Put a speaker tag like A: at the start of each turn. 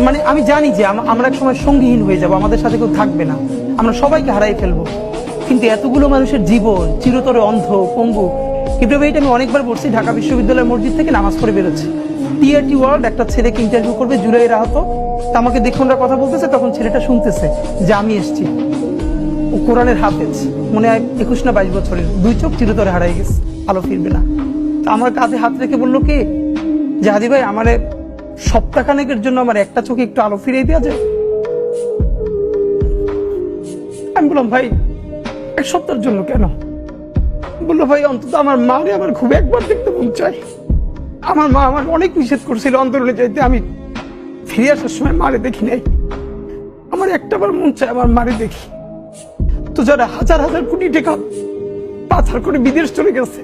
A: মানে আমি জানি যে আমরা এক সময় সঙ্গীহীন হয়ে যাব, আমাদের সাথে কেউ থাকবে না, আমরা সবাইকে হারাই ফেলবো, কিন্তু এতগুলো মানুষের জীবন চিরতরে অন্ধ পঙ্গু। কিন্তু এইটা আমি অনেকবার বলছি, ঢাকা বিশ্ববিদ্যালয়ের মসজিদ থেকে নামাজ পড়ে বেরোচ্ছি, টিআরটি ওয়ার্ল্ড একটা ছেলেকে ইন্টারভিউ করবে, জুলাইয়ের আহত, তা আমাকে দেখে ওরা কথা বলতেছে, তখন ছেলেটা শুনতেছে যে আমি এসছি, ও কোরআনের হাফেজ, মনে হয় 21 না 22 বছরের, 2 চোখ চিরতরে হারাই গেছে, আলো ফিরবে না। তা আমার কাঁধে হাত রেখে বললো কি যে হাদি ভাই আমার সপ্তাহখানেকের জন্য আমার একটা চোখে একটু আলো ফিরিয়ে দেওয়া যায়। আমি বললাম ভাই 1 সপ্তাহের জন্য কেন? বললো ভাই অন্তত আমার মারে আমার খুব একবার দেখতে মন চাই, আমার মা আমার অনেক নিষেধ করছিল অন্তরণে যাইতে, আমি ফিরে আসার সময় মারে দেখি নাই, আমার একটাবার মন চায় আমার মারে দেখি। তো যারা হাজার হাজার কোটি টাকা পাচার করে বিদেশ চলে গেছে,